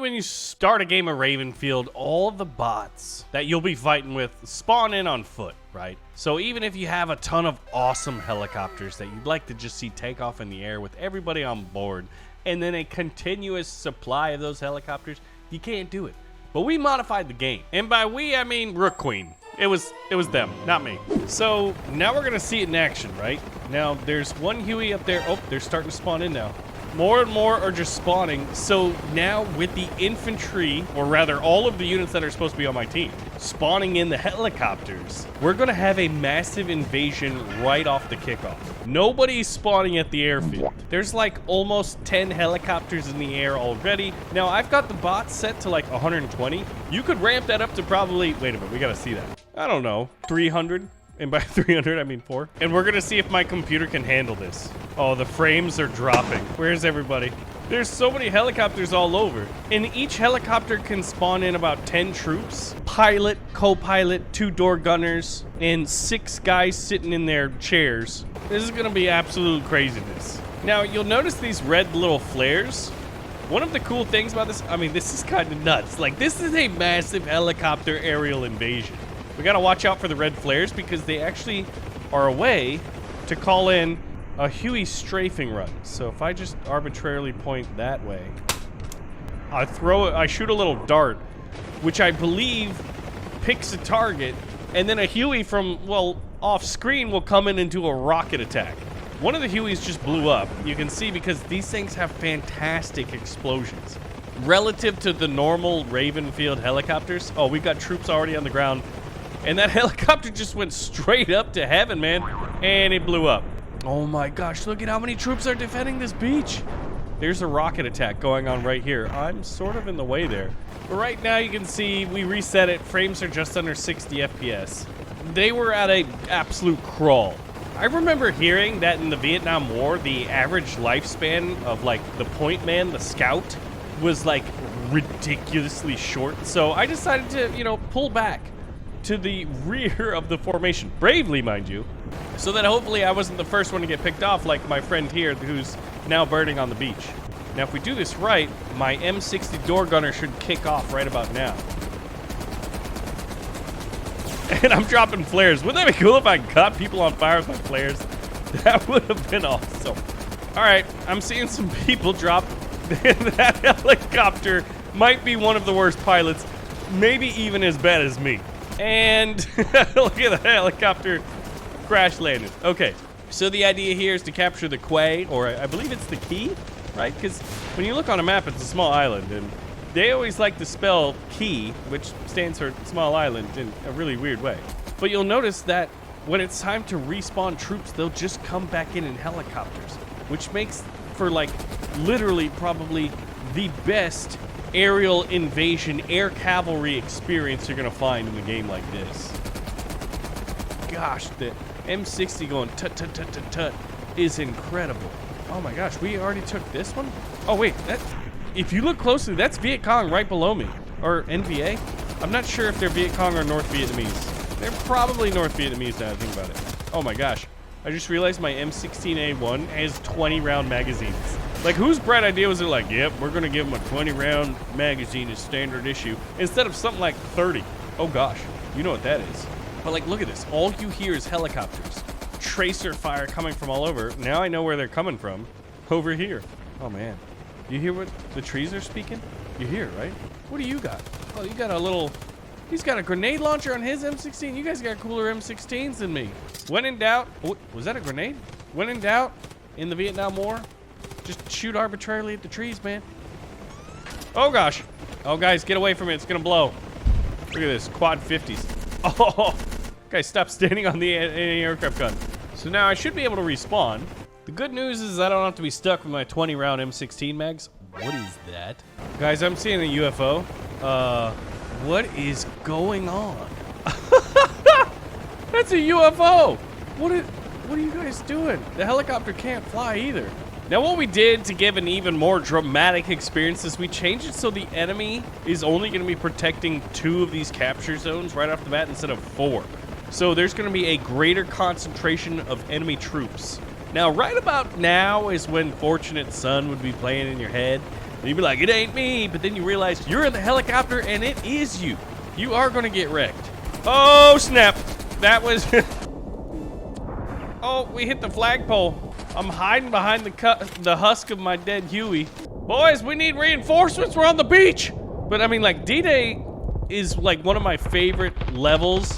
when you start a game of Ravenfield, all of the bots that you'll be fighting with spawn in on foot, right? So even if you have a ton of awesome helicopters that you'd like to just see take off in the air with everybody on board, and then a continuous supply of those helicopters, you can't do it. But we modified the game. And by we, I mean Rook Queen. It was them, not me. So now we're gonna see it in action, right? Now there's one Huey up there. Oh, they're starting to spawn in now. More and more are just spawning. So now with the infantry, or rather all of the units that are supposed to be on my team, spawning in the helicopters, we're gonna have a massive invasion right off the kickoff. Nobody's spawning at the airfield. There's like almost 10 helicopters in the air already. Now I've got the bots set to like 120. You could ramp that up to probably, wait a minute, we gotta see that. I don't know, 300. And by 300, I mean 4. And we're gonna see if my computer can handle this. Oh, the frames are dropping. Where's everybody? There's so many helicopters all over. And each helicopter can spawn in about 10 troops. Pilot, co-pilot, 2 door gunners, and 6 guys sitting in their chairs. This is gonna be absolute craziness. Now, you'll notice these red little flares. One of the cool things about this, I mean, this is kind of nuts. Like, this is a massive helicopter aerial invasion. We gotta watch out for the red flares because they actually are a way to call in a Huey strafing run. So if I just arbitrarily point that way, I shoot a little dart, which I believe picks a target, and then a Huey from, well, off screen will come in and do a rocket attack. One of the Hueys just blew up. You can see because these things have fantastic explosions. Relative to the normal Ravenfield helicopters, oh, we've got troops already on the ground. And that helicopter just went straight up to heaven, man. And it blew up. Oh my gosh, look at how many troops are defending this beach. There's a rocket attack going on right here. I'm sort of in the way there. But right now you can see we reset it. Frames are just under 60 FPS. They were at an absolute crawl. I remember hearing that in the Vietnam War, the average lifespan of like the point man, the scout, was like ridiculously short. So I decided to, you know, pull back to the rear of the formation, bravely mind you, so that hopefully I wasn't the first one to get picked off like my friend here who's now burning on the beach. Now if we do this right, my M60 door gunner should kick off right about now. And I'm dropping flares. Wouldn't that be cool if I caught people on fire with my flares? That would have been awesome. All right, I'm seeing some people drop. That helicopter might be one of the worst pilots, maybe even as bad as me. And look at the helicopter crash landed. Okay, so the idea here is to capture the quay, or I believe it's the key, right? Because when you look on a map, it's a small island, and they always like to spell key, which stands for small island, in a really weird way. But you'll notice that when it's time to respawn troops, they'll just come back in helicopters, which makes for like literally probably the best aerial invasion, air cavalry experience you're gonna find in a game like this. Gosh, the M60 going tut-tut-tut-tut-tut is incredible. Oh my gosh, we already took this one? Oh wait, if you look closely, that's Viet Cong right below me. Or NVA? I'm not sure if they're Viet Cong or North Vietnamese. They're probably North Vietnamese now that I think about it. Oh my gosh, I just realized my M16A1 has 20 round magazines. Like, whose bright idea was it like, yep, we're gonna give them a 20 round magazine as standard issue, instead of something like 30. Oh gosh, you know what that is. But like, look at this, all you hear is helicopters. Tracer fire coming from all over. Now I know where they're coming from. Over here. Oh man, you hear what the trees are speaking? You hear, right? What do you got? Oh, you got a little, he's got a grenade launcher on his M16. You guys got cooler M16s than me. When in doubt, oh, was that a grenade? When in doubt, in the Vietnam War, just shoot arbitrarily at the trees, man. Oh gosh. Oh guys, get away from it. It's gonna blow. Look at this, quad 50s. Oh, guys, stop standing on the anti-aircraft gun. So now I should be able to respawn. The good news is I don't have to be stuck with my 20 round M16 mags. What is that? Guys, I'm seeing a UFO. What is going on? That's a UFO. What are you guys doing? The helicopter can't fly either. Now what we did to give an even more dramatic experience is we changed it so the enemy is only going to be protecting 2 of these capture zones right off the bat instead of 4. So there's going to be a greater concentration of enemy troops. Now right about now is when Fortunate Son would be playing in your head, And you'd be like, it ain't me. But then you realize you're in the helicopter and it is you. You are going to get wrecked. Oh, snap. That was... Oh, we hit the flagpole. I'm hiding behind the husk of my dead Huey. Boys, we need reinforcements. We're on the beach. But I mean, like, D-Day is like one of my favorite levels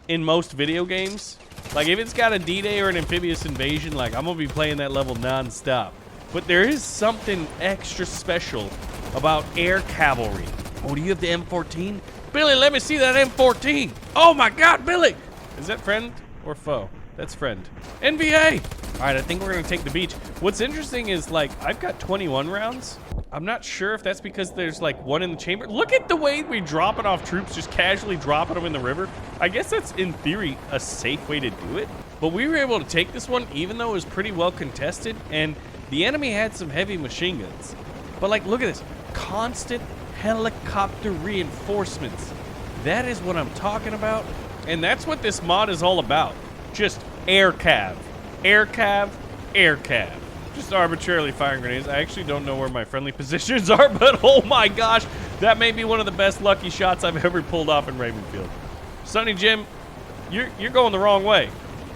in most video games. Like, if it's got a D-Day or an amphibious invasion, like, I'm gonna be playing that level non-stop. But there is something extra special about air cavalry. Oh, do you have the M14? Billy, let me see that M14. Oh my God, Billy. Is that friend or foe? That's friend. NVA. All right, I think we're gonna take the beach. What's interesting is, like, I've got 21 rounds. I'm not sure if that's because there's like one in the chamber. Look at the way we dropping off troops, just casually dropping them in the river. I guess that's in theory a safe way to do it. But we were able to take this one even though it was pretty well contested, and the enemy had some heavy machine guns. But like, look at this, constant helicopter reinforcements. That is what I'm talking about. And that's what this mod is all about. Just air cav, air cav, air cav. Just arbitrarily firing grenades. I actually don't know where my friendly positions are, but oh my gosh, that may be one of the best lucky shots I've ever pulled off in Ravenfield. Sonny Jim, you're going the wrong way.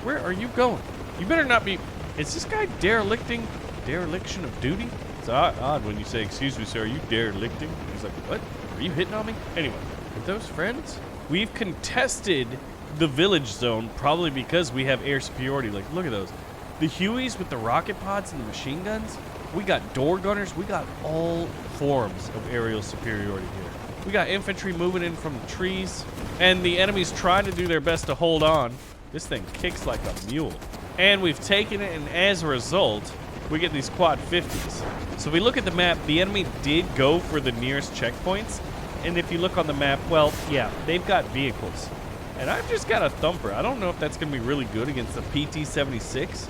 Where are you going? You better not be. Is this guy dereliction of duty? It's odd when you say, excuse me, sir, are you derelicting? He's like, what? Are you hitting on me? Anyway, are those friends? We've contested the village zone probably because we have air superiority. Like, look at those. The Hueys with the rocket pods and the machine guns. We got door gunners. We got all forms of aerial superiority here. We got infantry moving in from the trees, and the enemy's trying to do their best to hold on. This thing kicks like a mule. And we've taken it, and as a result, we get these quad 50s. So if we look at the map, the enemy did go for the nearest checkpoints. And if you look on the map, well, yeah, they've got vehicles. And I've just got a thumper. I don't know if that's going to be really good against the PT-76.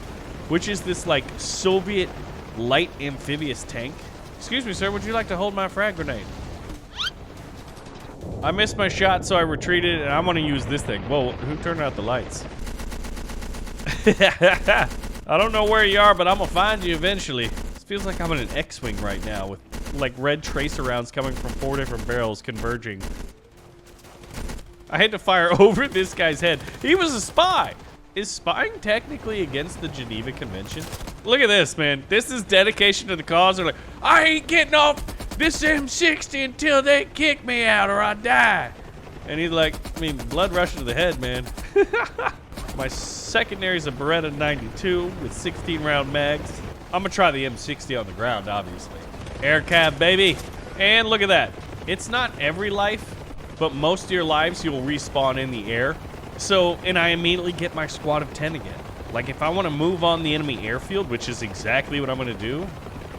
Which is this, like, Soviet light amphibious tank. Excuse me, sir, would you like to hold my frag grenade? I missed my shot, so I retreated, and I'm gonna use this thing. Whoa, who turned out the lights? I don't know where you are, but I'm gonna find you eventually. This feels like I'm in an X-Wing right now with, like, red tracer rounds coming from 4 different barrels converging. I had to fire over this guy's head. He was a spy! Is spying technically against the Geneva Convention? Look at this, man. This is dedication to the cause. They're like, I ain't getting off this M60 until they kick me out or I die. And he's like, I mean, blood rush to the head, man. My secondary is a Beretta 92 with 16 round mags. I'm gonna try the M60 on the ground, obviously. Air cav, baby. And look at that. It's not every life, but most of your lives you'll respawn in the air. So, and I immediately get my squad of 10 again. Like, if I want to move on the enemy airfield, which is exactly what I'm going to do,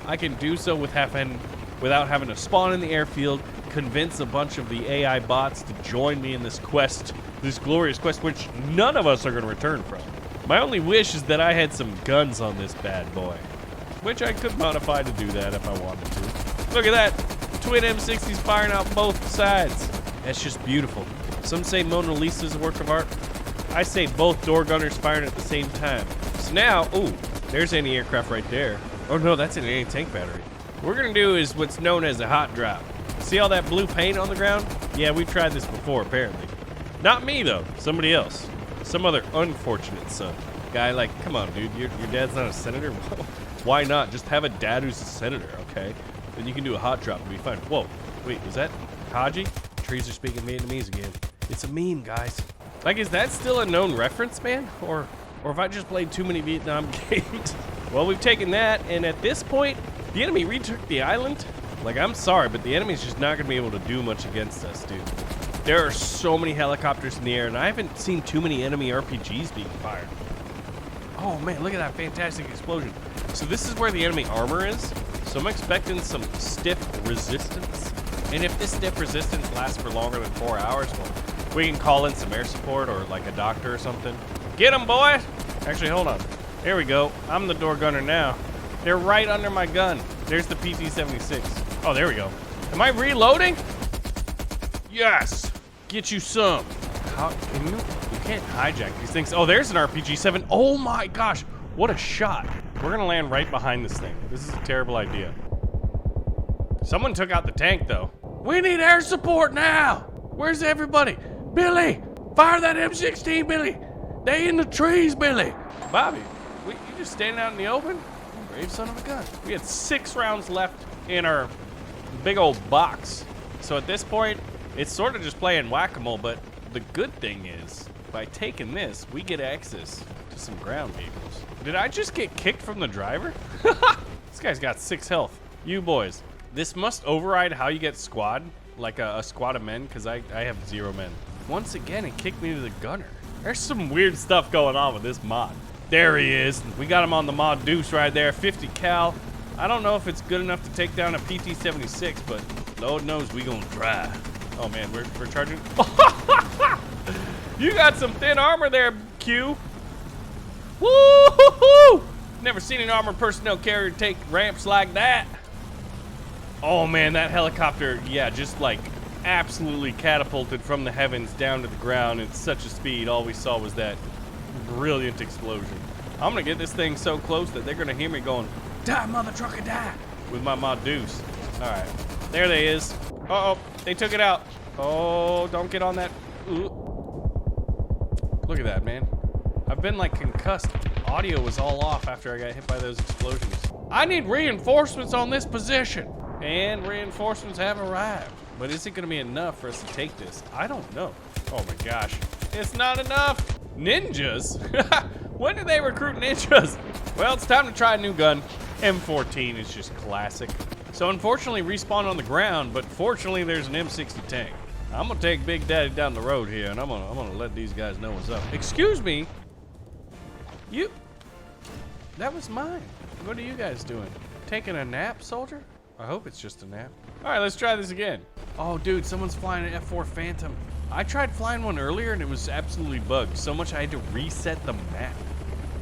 I can do so without having to spawn in the airfield, convince a bunch of the AI bots to join me in this quest, this glorious quest, which none of us are going to return from. My only wish is that I had some guns on this bad boy, which I could modify to do that if I wanted to. Look at that. Twin M60s firing out both sides. That's just beautiful. Some say Mona Lisa is a work of art. I say both door gunners firing at the same time. So now, ooh, there's anti-aircraft right there. Oh no, that's an anti-tank battery. What we're gonna do is what's known as a hot drop. See all that blue paint on the ground? Yeah, we've tried this before, apparently. Not me, though. Somebody else. Some other unfortunate son. Guy like, come on, dude, your dad's not a senator? Why not? Just have a dad who's a senator, okay? Then you can do a hot drop and be fine. Whoa, wait, was that Haji? Trees are speaking Vietnamese again. It's a meme, guys. Like, is that still a known reference, man? Or have I just played too many Vietnam games? Well, we've taken that, and at this point, the enemy retook the island. Like, I'm sorry, but the enemy's just not gonna be able to do much against us, dude. There are so many helicopters in the air, and I haven't seen too many enemy RPGs being fired. Oh man, look at that fantastic explosion. So this is where the enemy armor is. So I'm expecting some stiff resistance. And if this stiff resistance lasts for longer than 4 hours, well, we can call in some air support or like a doctor or something. Get him, boy! Actually, hold on. There we go. I'm the door gunner now. They're right under my gun. There's the PT-76. Oh, there we go. Am I reloading? Yes! Get you some. How can you can't hijack these things. Oh, there's an RPG-7. Oh my gosh, what a shot. We're gonna land right behind this thing. This is a terrible idea. Someone took out the tank, though. We need air support now. Where's everybody? Billy, fire that M16, Billy. They in the trees, Billy. Bobby, you just standing out in the open? You brave son of a gun. We had 6 rounds left in our big old box. So at this point, it's sort of just playing whack-a-mole, but the good thing is, by taking this, we get access to some ground vehicles. Did I just get kicked from the driver? This guy's got 6 health. You boys, this must override how you get squad, like a squad of men, because I have 0 men. Once again, it kicked me to the gunner. There's some weird stuff going on with this mod. There he is. We got him on the mod Deuce right there, 50 cal. I don't know if it's good enough to take down a PT-76, but Lord knows we gonna try. Oh man, we're charging. You got some thin armor there, Q. Woo-hoo-hoo! Never seen an armored personnel carrier take ramps like that. Oh man, that helicopter, yeah, just like absolutely catapulted from the heavens down to the ground at such a speed. All we saw was that brilliant explosion. I'm gonna get this thing so close that they're gonna hear me going, die, mother trucker, die, with my mod Deuce. All right, there they is. Uh-oh, they took it out. Oh, don't get on that. Ooh. Look at that, man. I've been like concussed. Audio was all off after I got hit by those explosions. I need reinforcements on this position. And reinforcements have arrived. But is it gonna be enough for us to take this? I don't know. Oh my gosh, it's not enough. Ninjas? When did they recruit ninjas? Well, it's time to try a new gun. M14 is just classic. So unfortunately, respawn on the ground, but fortunately there's an M60 tank. I'm gonna take Big Daddy down the road here, and I'm gonna let these guys know what's up. Excuse me. That was mine. What are you guys doing? Taking a nap, soldier? I hope it's just a nap. All right, let's try this again. Oh, dude, someone's flying an F4 Phantom. I tried flying one earlier, and it was absolutely bugged. So much I had to reset the map.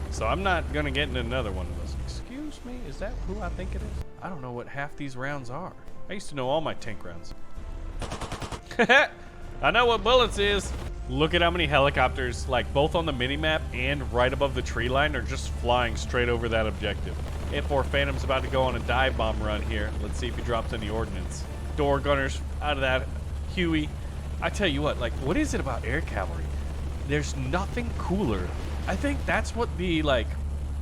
So I'm not gonna get into another one of those. Excuse me, is that who I think it is? I don't know what half these rounds are. I used to know all my tank rounds. I know what bullets is. Look at how many helicopters, like both on the mini-map and right above the tree line, are just flying straight over that objective. F4 Phantom's about to go on a dive bomb run here. Let's see if he drops any ordnance. Door gunners out of that Huey. I tell you what, like, what is it about air cavalry? There's nothing cooler. I think that's what the, like,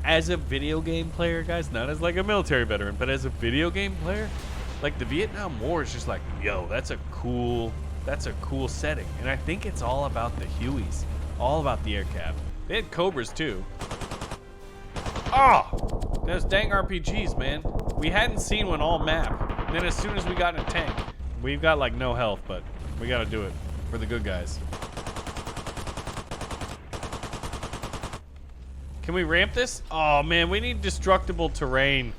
as a video game player, guys, not as like a military veteran, but as a video game player, like the Vietnam War is just like, yo, that's a cool setting. And I think it's all about the Hueys, all about the air cav. They had Cobras too. Oh, those dang RPGs, man. We hadn't seen one all map. And then as soon as we got in a tank, we've got like no health, but we gotta do it for the good guys. Can we ramp this? Oh man, we need destructible terrain,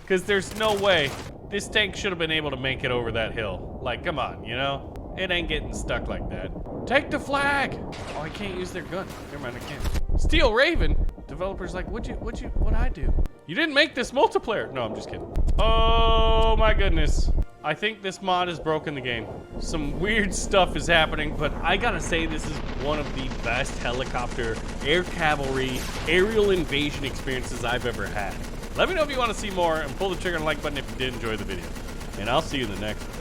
because there's no way this tank should have been able to make it over that hill. Like, come on, you know? It ain't getting stuck like that. Take the flag! Oh, I can't use their gun. Never mind, I can't. Steel Raven? Developers like, what'd I do? You didn't make this multiplayer. No, I'm just kidding. Oh my goodness. I think this mod has broken the game. Some weird stuff is happening, but I gotta say this is one of the best helicopter, air cavalry, aerial invasion experiences I've ever had. Let me know if you want to see more, and pull the trigger and like button if you did enjoy the video. And I'll see you in the next one.